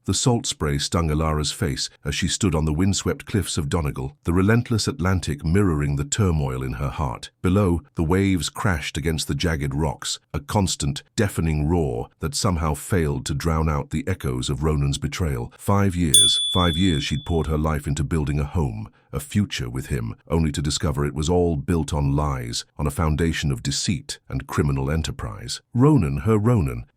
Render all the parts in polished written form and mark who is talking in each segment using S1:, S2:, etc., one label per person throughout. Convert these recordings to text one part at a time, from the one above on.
S1: The salt spray stung Ilara's face as she stood on the windswept cliffs of Donegal, the relentless Atlantic mirroring the turmoil in her heart. Below, the waves crashed against the jagged rocks, a constant, deafening roar that somehow failed to drown out the echoes of Ronan's betrayal. 5 years she'd poured her life into building a home, a future with him, only to discover it was all built on lies, on a foundation of deceit and criminal enterprise. Ronan,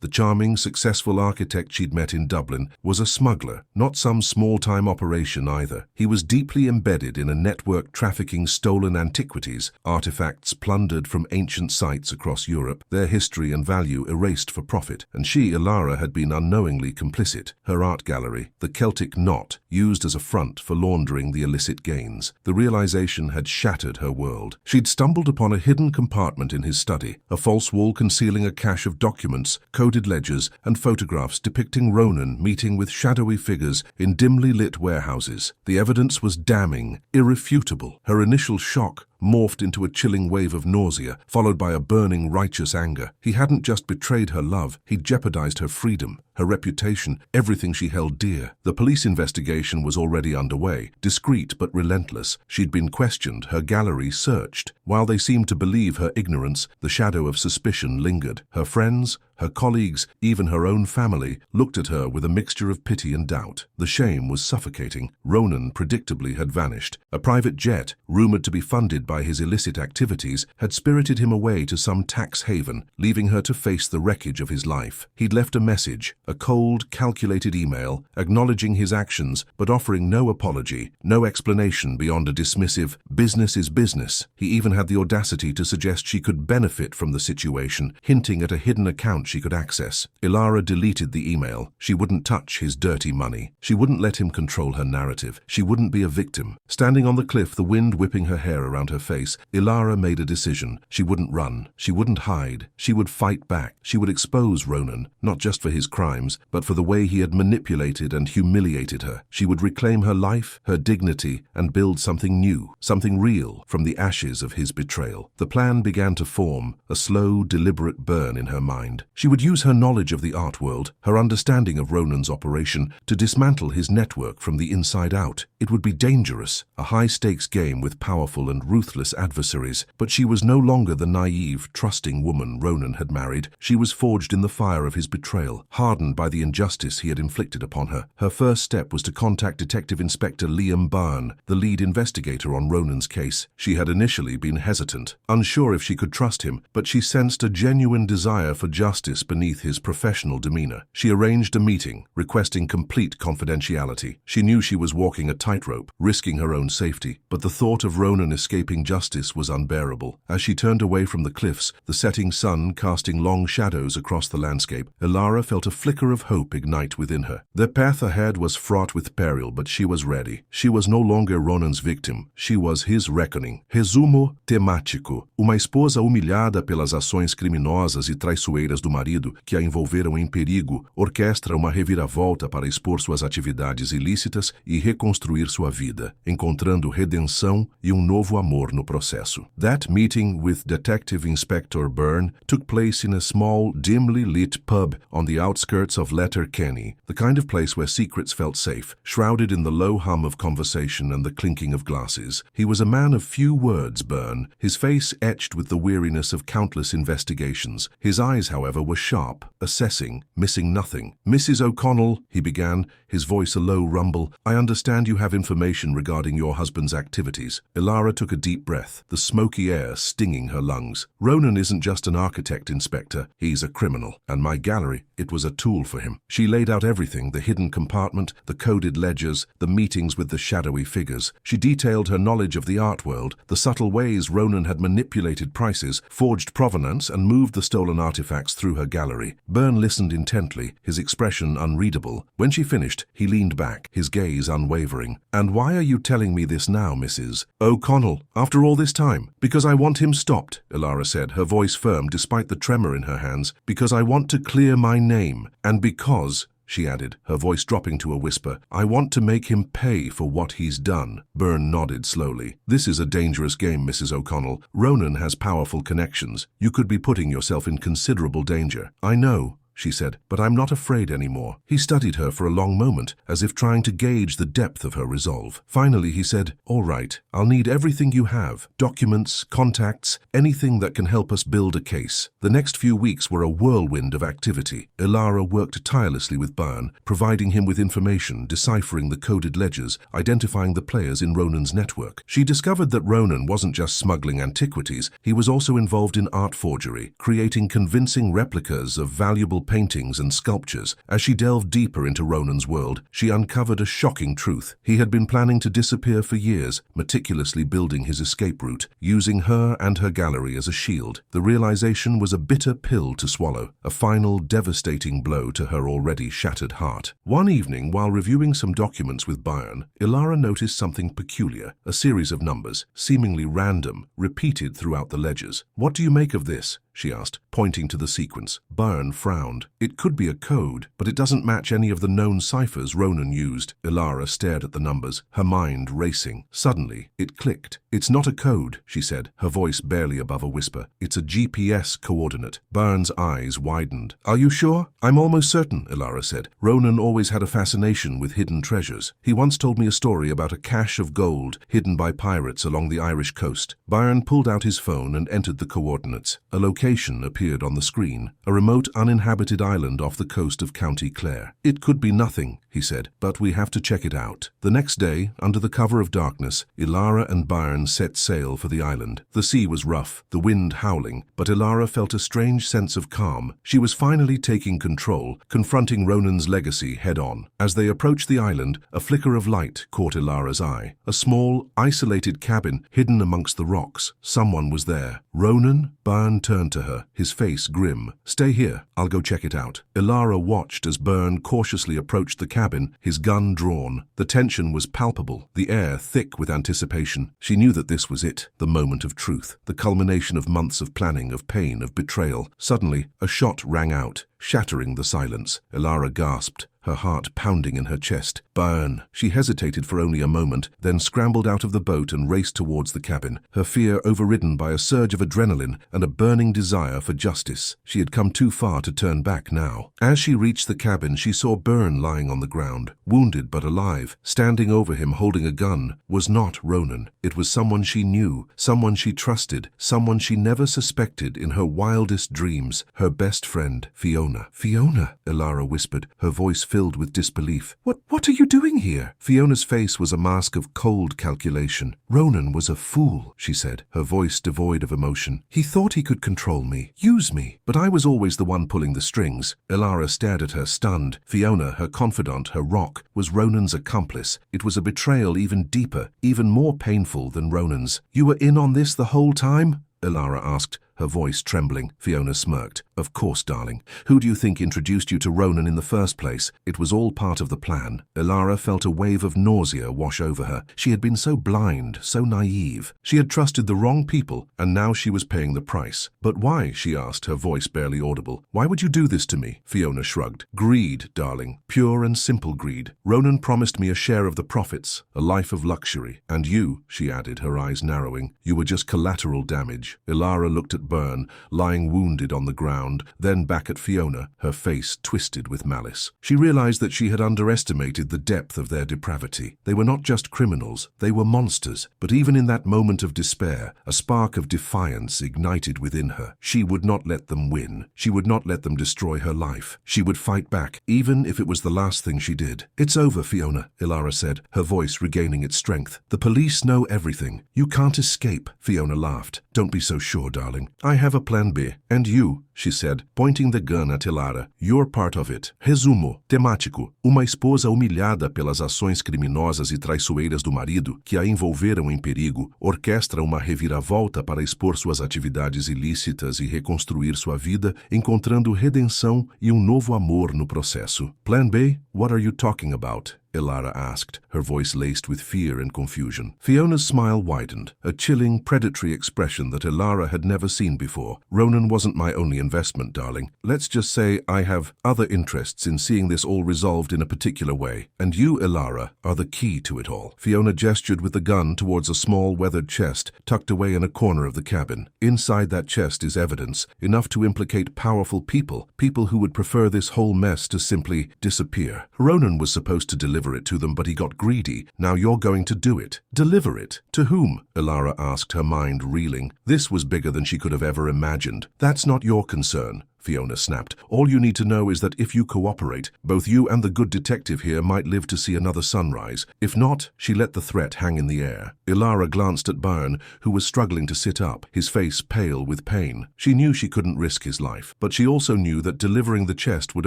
S1: the charming, successful architect she'd met in Dublin, was a smuggler, not some small-time operation either. He was deeply embedded in a network trafficking stolen antiquities, artifacts plundered from ancient sites across Europe, their history and value erased for profit. And she, Ilara, had been unknowingly complicit. Her art gallery, the Celtic Knot, used as a front for laundering the illicit gains. The realization had shattered her world. She'd stumbled upon a hidden compartment in his study, a false wall concealing a cache of documents, coded ledgers, and photographs depicting Ronan meeting with shadowy figures in dimly lit warehouses. The evidence was damning, irrefutable. Her initial shock morphed into a chilling wave of nausea, followed by a burning, righteous anger. He hadn't just betrayed her love, he'd jeopardized her freedom, her reputation, everything she held dear. The police investigation was already underway, discreet but relentless. She'd been questioned, her gallery searched. While they seemed to believe her ignorance, the shadow of suspicion lingered. Her friends, her colleagues, even her own family, looked at her with a mixture of pity and doubt. The shame was suffocating. Ronan predictably had vanished. A private jet, rumored to be funded by his illicit activities, had spirited him away to some tax haven, leaving her to face the wreckage of his life. He'd left a message, a cold, calculated email, acknowledging his actions, but offering no apology, no explanation beyond a dismissive, "Business is business." He even had the audacity to suggest she could benefit from the situation, hinting at a hidden account she could access. Ilara deleted the email. She wouldn't touch his dirty money. She wouldn't let him control her narrative. She wouldn't be a victim. Standing on the cliff, the wind whipping her hair around her face, Ilara made a decision. She wouldn't run. She wouldn't hide. She would fight back. She would expose Ronan, not just for his crimes, but for the way he had manipulated and humiliated her. She would reclaim her life, her dignity, and build something new, something real, from the ashes of his betrayal. The plan began to form, a slow, deliberate burn in her mind. She would use her knowledge of the art world, her understanding of Ronan's operation, to dismantle his network from the inside out. It would be dangerous, a high-stakes game with powerful and ruthless adversaries, but she was no longer the naive, trusting woman Ronan had married. She was forged in the fire of his betrayal, hardened by the injustice he had inflicted upon her. Her first step was to contact Detective Inspector Liam Byrne, the lead investigator on Ronan's case. She had initially been hesitant, unsure if she could trust him, but she sensed a genuine desire for justice beneath his professional demeanor. She arranged a meeting, requesting complete confidentiality. She knew she was walking a tightrope, risking her own safety, but the thought of Ronan escaping justice was unbearable. As she turned away from the cliffs, the setting sun casting long shadows across the landscape, Ilara felt a flicker of hope ignite within her. The path ahead was fraught with peril, but she was ready. She was no longer Ronan's victim. She was his reckoning. Resumo temático. Uma esposa humilhada pelas ações criminosas e traiçoeiras do marido, que a envolveram em perigo, orquestra uma reviravolta para expor suas atividades ilícitas e reconstruir sua vida, encontrando redenção e novo amor no processo. That meeting with Detective Inspector Byrne took place in a small, dimly lit pub on the outskirts of Letterkenny, the kind of place where secrets felt safe, shrouded in the low hum of conversation and the clinking of glasses. He was a man of few words, Byrne, his face etched with the weariness of countless investigations. His eyes, however, were sharp, assessing, missing nothing. "Mrs. O'Connell," he began, his voice a low rumble, "I understand you have information regarding your husband's activities." Ilara took a deep breath, the smoky air stinging her lungs. "Ronan isn't just an architect, Inspector. He's a criminal. And my gallery, it was a tool for him." She laid out everything, the hidden compartment, the coded ledgers, the meetings with the shadowy figures. She detailed her knowledge of the art world, the subtle ways Ronan had manipulated prices, forged provenance, and moved the stolen artifacts through her gallery. Byrne listened intently, his expression unreadable. When she finished, he leaned back, his gaze unwavering. "And why are you telling me this now, Mrs. O'Connell, after all this time?" "Because I want him stopped," Ilara said, her voice firm despite the tremor in her hands. "Because I want to clear my name. And because," she added, her voice dropping to a whisper, "I want to make him pay for what he's done." Byrne nodded slowly. "This is a dangerous game, Mrs. O'Connell. Ronan has powerful connections. You could be putting yourself in considerable danger." "I know," she said, but I'm not afraid anymore. He studied her for a long moment, as if trying to gauge the depth of her resolve. Finally, he said, all right, I'll need everything you have. Documents, contacts, anything that can help us build a case. The next few weeks were a whirlwind of activity. Ilara worked tirelessly with Byrne, providing him with information, deciphering the coded ledgers, identifying the players in Ronan's network. She discovered that Ronan wasn't just smuggling antiquities, he was also involved in art forgery, creating convincing replicas of valuable paintings and sculptures. As she delved deeper into Ronan's world, she uncovered a shocking truth. He had been planning to disappear for years, meticulously building his escape route, using her and her gallery as a shield. The realization was a bitter pill to swallow, a final devastating blow to her already shattered heart. One evening, while reviewing some documents with Byrne, Ilara noticed something peculiar, a series of numbers, seemingly random, repeated throughout the ledgers. What do you make of this? She asked, pointing to the sequence. Byrne frowned. It could be a code, but it doesn't match any of the known ciphers Ronan used. Ilara stared at the numbers, her mind racing. Suddenly, it clicked. It's not a code, she said, her voice barely above a whisper. It's a GPS coordinate. Byrne's eyes widened. Are you sure? I'm almost certain, Ilara said. Ronan always had a fascination with hidden treasures. He once told me a story about a cache of gold hidden by pirates along the Irish coast. Byrne pulled out his phone and entered the coordinates. A location appeared on the screen, a remote uninhabited island off the coast of County Clare. It could be nothing, he said, but we have to check it out. The next day, under the cover of darkness, Ilara and Byrne set sail for the island. The sea was rough, the wind howling, but Ilara felt a strange sense of calm. She was finally taking control, confronting Ronan's legacy head-on. As they approached the island, a flicker of light caught Ilara's eye. A small, isolated cabin hidden amongst the rocks. Someone was there. Ronan? Byrne turned to her, his face grim. Stay here, I'll go check it out. Ilara watched as Byrne cautiously approached the cabin, his gun drawn. The tension was palpable, the air thick with anticipation. She knew that this was it, the moment of truth, the culmination of months of planning, of pain, of betrayal. Suddenly, a shot rang out, shattering the silence. Ilara gasped, her heart pounding in her chest. Byrne! She hesitated for only a moment, then scrambled out of the boat and raced towards the cabin, her fear overridden by a surge of adrenaline and a burning desire for justice. She had come too far to turn back now. As she reached the cabin, she saw Byrne lying on the ground, wounded but alive. Standing over him holding a gun was not Ronan. It was someone she knew, someone she trusted, someone she never suspected in her wildest dreams, her best friend, Fiona. Fiona, Ilara whispered, her voice filled with disbelief. What are you doing here? Fiona's face was a mask of cold calculation. Ronan was a fool, she said, her voice devoid of emotion. He thought he could control me, use me, but I was always the one pulling the strings. Ilara stared at her, stunned. Fiona, her confidant, her rock, was Ronan's accomplice. It was a betrayal even deeper, even more painful than Ronan's. You were in on this the whole time? Ilara asked, her voice trembling. Fiona smirked. Of course, darling. Who do you think introduced you to Ronan in the first place? It was all part of the plan. Ilara felt a wave of nausea wash over her. She had been so blind, so naive. She had trusted the wrong people, and now she was paying the price. But why? She asked, her voice barely audible. Why would you do this to me? Fiona shrugged. Greed, darling. Pure and simple greed. Ronan promised me a share of the profits, a life of luxury. And you, she added, her eyes narrowing, you were just collateral damage. Ilara looked at Byrne, lying wounded on the ground, then back at Fiona, her face twisted with malice. She realized that she had underestimated the depth of their depravity. They were not just criminals, they were monsters. But even in that moment of despair, a spark of defiance ignited within her. She would not let them win. She would not let them destroy her life. She would fight back, even if it was the last thing she did. It's over, Fiona, Ilara said, her voice regaining its strength. The police know everything. You can't escape. Fiona laughed. Don't be so sure, darling. I have a plan B. And you, she said, pointing the gun at Ilara. You're part of it. Resumo. Temático. Uma esposa humilhada pelas ações criminosas e traiçoeiras do marido, que a envolveram em perigo, orquestra uma reviravolta para expor suas atividades ilícitas e reconstruir sua vida, encontrando redenção e um novo amor no processo. Plan B? What are you talking about? Ilara asked, her voice laced with fear and confusion. Fiona's smile widened, a chilling, predatory expression that Ilara had never seen before. Ronan wasn't my only investment, darling. Let's just say I have other interests in seeing this all resolved in a particular way, and you, Ilara, are the key to it all. Fiona gestured with the gun towards a small, weathered chest tucked away in a corner of the cabin. Inside that chest is evidence, enough to implicate powerful people who would prefer this whole mess to simply disappear. Ronan was supposed to deliver it to them, but he got greedy. Now you're going to do it. Deliver it? To whom? Ilara asked, her mind reeling. This was bigger than she could have ever imagined. That's not your concern, Fiona snapped. All you need to know is that if you cooperate, both you and the good detective here might live to see another sunrise. If not, she let the threat hang in the air. Ilara glanced at Byrne, who was struggling to sit up, his face pale with pain. She knew she couldn't risk his life, but she also knew that delivering the chest would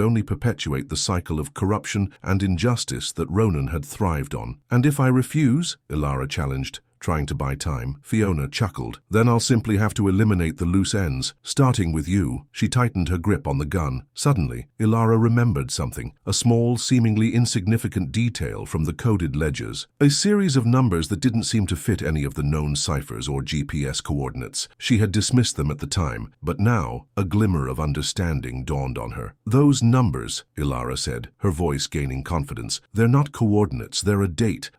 S1: only perpetuate the cycle of corruption and injustice that Ronan had thrived on. And if I refuse? Ilara challenged, trying to buy time. Fiona chuckled. Then I'll simply have to eliminate the loose ends, starting with you. She tightened her grip on the gun. Suddenly, Ilara remembered something, a small, seemingly insignificant detail from the coded ledgers. A series of numbers that didn't seem to fit any of the known ciphers or GPS coordinates. She had dismissed them at the time, but now a glimmer of understanding dawned on her. Those numbers, Ilara said, her voice gaining confidence. They're not coordinates, they're a date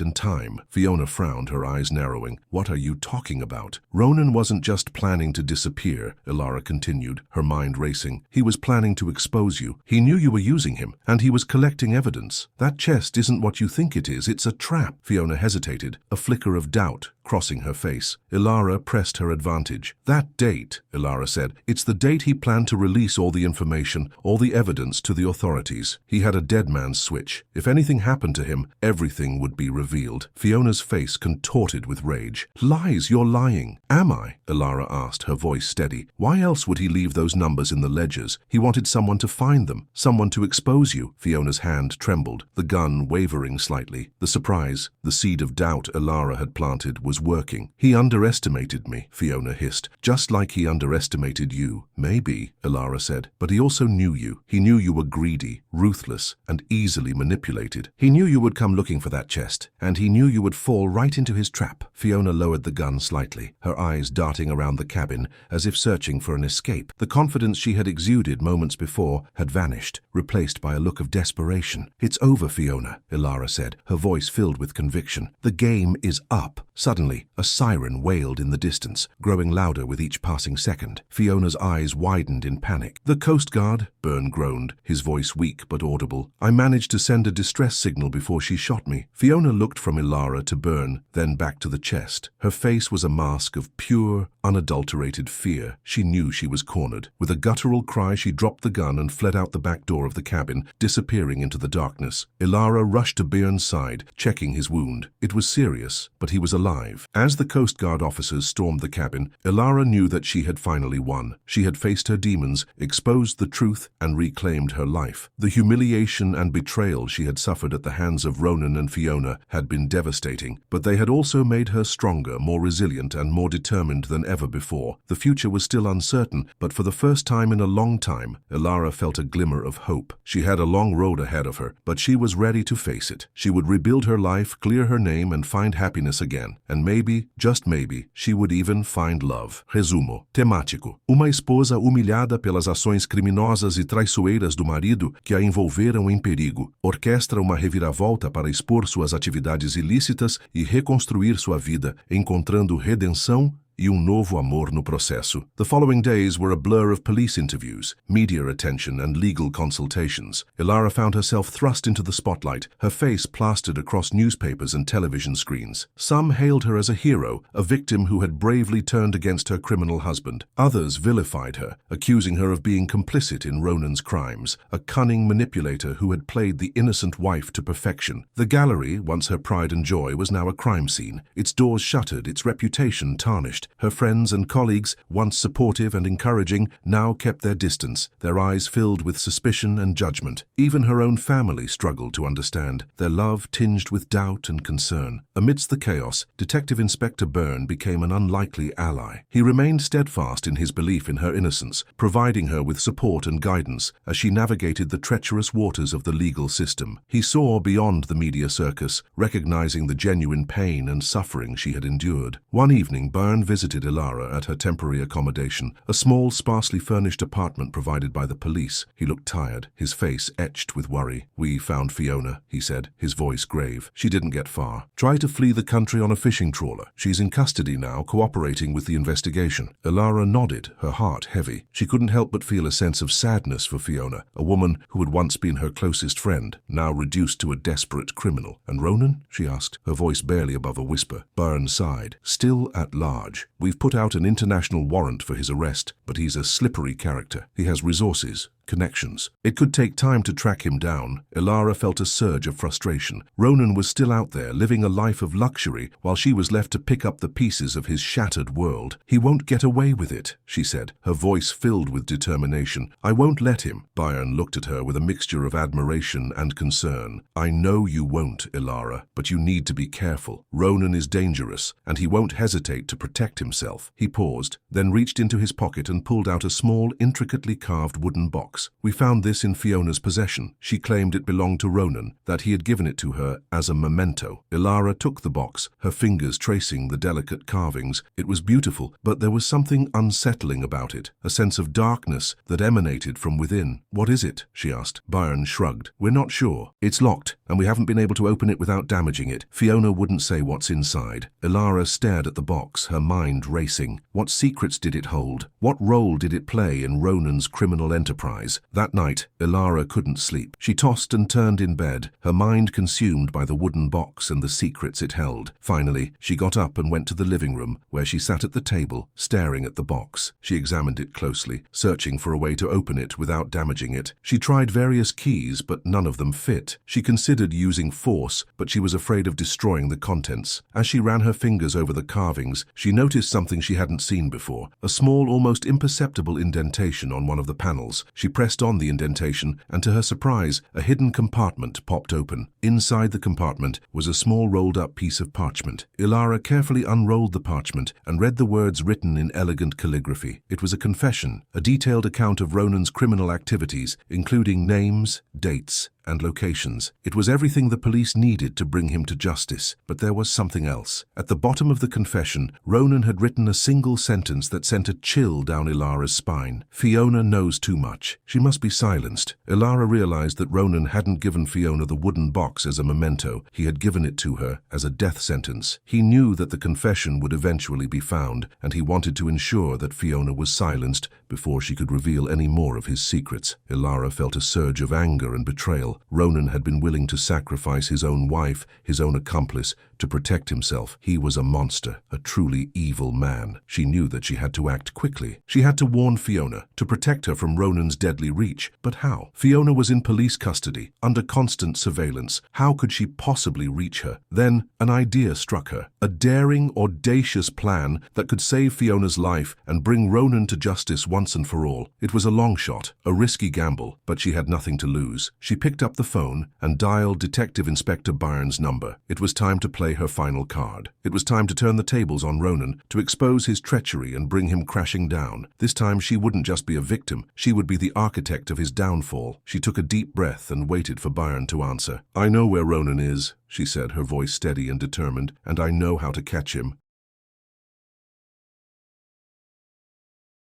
S1: and time. Fiona frowned, her eyes narrowing. What are you talking about? Ronan wasn't just planning to disappear, Ilara continued, her mind racing. He was planning to expose you. He knew you were using him, and he was collecting evidence. That chest isn't what you think it is. It's a trap. Fiona hesitated, a flicker of doubt crossing her face. Ilara pressed her advantage. That date, Ilara said, it's the date he planned to release all the information, all the evidence to the authorities. He had a dead man's switch. If anything happened to him, everything would be revealed. Fiona's face contorted with rage. Lies, you're lying. Am I? Ilara asked, her voice steady. Why else would he leave those numbers in the ledgers? He wanted someone to find them, someone to expose you. Fiona's hand trembled, the gun wavering slightly. The surprise, the seed of doubt Ilara had planted, was working. He underestimated me, Fiona hissed, just like he underestimated you. Maybe, Ilara said, but he also knew you. He knew you were greedy, ruthless, and easily manipulated. He knew you would come looking for that chest, and he knew you would fall right into his trap. Fiona lowered the gun slightly, her eyes darting around the cabin as if searching for an escape. The confidence she had exuded moments before had vanished, replaced by a look of desperation. It's over, Fiona, Ilara said, her voice filled with conviction. The game is up. Suddenly, a siren wailed in the distance, growing louder with each passing second. Fiona's eyes widened in panic. The Coast Guard, Byrne groaned, his voice weak but audible. I managed to send a distress signal before she shot me. Fiona looked from Ilara to Byrne, then back to the chest. Her face was a mask of pure, unadulterated fear. She knew she was cornered. With a guttural cry, she dropped the gun and fled out the back door of the cabin, disappearing into the darkness. Ilara rushed to Byrne's side, checking his wound. It was serious, but he was alive. As the Coast Guard officers stormed the cabin, Ilara knew that she had finally won. She had faced her demons, exposed the truth, and reclaimed her life. The humiliation and betrayal she had suffered at the hands of Ronan and Fiona had been devastating, but they had also made her stronger, more resilient, and more determined than ever before. The future was still uncertain, but for the first time in a long time, Ilara felt a glimmer of hope. She had a long road ahead of her, but she was ready to face it. She would rebuild her life, clear her name, and find happiness again. And maybe, just maybe, she would even find love. Resumo. Temático. Uma esposa humilhada pelas ações criminosas e traiçoeiras do marido que a envolveram em perigo, orquestra uma reviravolta para expor suas atividades ilícitas e reconstruir sua vida, encontrando redenção e novo amor no processo. The following days were a blur of police interviews, media attention, and legal consultations. Ilara found herself thrust into the spotlight, her face plastered across newspapers and television screens. Some hailed her as a hero, a victim who had bravely turned against her criminal husband. Others vilified her, accusing her of being complicit in Ronan's crimes, a cunning manipulator who had played the innocent wife to perfection. The gallery, once her pride and joy, was now a crime scene, its doors shuttered, its reputation tarnished. changed. Her friends and colleagues, once supportive and encouraging, now kept their distance, their eyes filled with suspicion and judgment. Even her own family struggled to understand, their love tinged with doubt and concern. Amidst the chaos, Detective Inspector Byrne became an unlikely ally. He remained steadfast in his belief in her innocence, providing her with support and guidance as she navigated the treacherous waters of the legal system. He saw beyond the media circus, recognizing the genuine pain and suffering she had endured. One evening, Byrne visited Ilara at her temporary accommodation, a small, sparsely furnished apartment provided by the police. He looked tired, his face etched with worry. "We found Fiona," he said, his voice grave. "She didn't get far. Tried to flee the country on a fishing trawler. She's in custody now, cooperating with the investigation." Ilara nodded, her heart heavy. She couldn't help but feel a sense of sadness for Fiona, a woman who had once been her closest friend, now reduced to a desperate criminal. "And Ronan?" she asked, her voice barely above a whisper. Byrne sighed. "Still at large. We've put out an international warrant for his arrest, but he's a slippery character. He has resources, connections. It could take time to track him down." Ilara felt a surge of frustration. Ronan was still out there, living a life of luxury, while she was left to pick up the pieces of his shattered world. "He won't get away with it," she said, her voice filled with determination. "I won't let him." Byrne looked at her with a mixture of admiration and concern. "I know you won't, Ilara, but you need to be careful. Ronan is dangerous, and he won't hesitate to protect himself." He paused, then reached into his pocket and pulled out a small, intricately carved wooden box. "We found this in Fiona's possession. She claimed it belonged to Ronan, that he had given it to her as a memento." Ilara took the box, her fingers tracing the delicate carvings. It was beautiful, but there was something unsettling about it, a sense of darkness that emanated from within. "What is it?" she asked. Byrne shrugged. "We're not sure. It's locked, and we haven't been able to open it without damaging it. Fiona wouldn't say what's inside." Ilara stared at the box, her mind racing. What secrets did it hold? What role did it play in Ronan's criminal enterprise? That night, Ilara couldn't sleep. She tossed and turned in bed, her mind consumed by the wooden box and the secrets it held. Finally, she got up and went to the living room, where she sat at the table, staring at the box. She examined it closely, searching for a way to open it without damaging it. She tried various keys, but none of them fit. She considered using force, but she was afraid of destroying the contents. As she ran her fingers over the carvings, she noticed something she hadn't seen before, a small, almost imperceptible indentation on one of the panels. She pressed on the indentation, and to her surprise, a hidden compartment popped open. Inside the compartment was a small rolled-up piece of parchment. Ilara carefully unrolled the parchment and read the words written in elegant calligraphy. It was a confession, a detailed account of Ronan's criminal activities, including names, dates, and locations. It was everything the police needed to bring him to justice, but there was something else. At the bottom of the confession, Ronan had written a single sentence that sent a chill down Ilara's spine. "Fiona knows too much. She must be silenced." Ilara realized that Ronan hadn't given Fiona the wooden box as a memento. He had given it to her as a death sentence. He knew that the confession would eventually be found, and he wanted to ensure that Fiona was silenced before she could reveal any more of his secrets. Ilara felt a surge of anger and betrayal. Ronan had been willing to sacrifice his own wife, his own accomplice, to protect himself. He was a monster, a truly evil man. She knew that she had to act quickly. She had to warn Fiona, to protect her from Ronan's deadly reach. But how? Fiona was in police custody, under constant surveillance. How could she possibly reach her? Then an idea struck her. A daring, audacious plan that could save Fiona's life and bring Ronan to justice once and for all. It was a long shot, a risky gamble, but she had nothing to lose. She picked up the phone and dialed Detective Inspector Byrne's number. It was time to play her final card. It was time to turn the tables on Ronan, to expose his treachery and bring him crashing down. This time she wouldn't just be a victim, she would be the architect of his downfall. She took a deep breath and waited for Byrne to answer. "I know where Ronan is," she said, her voice steady and determined, "and I know how to catch him.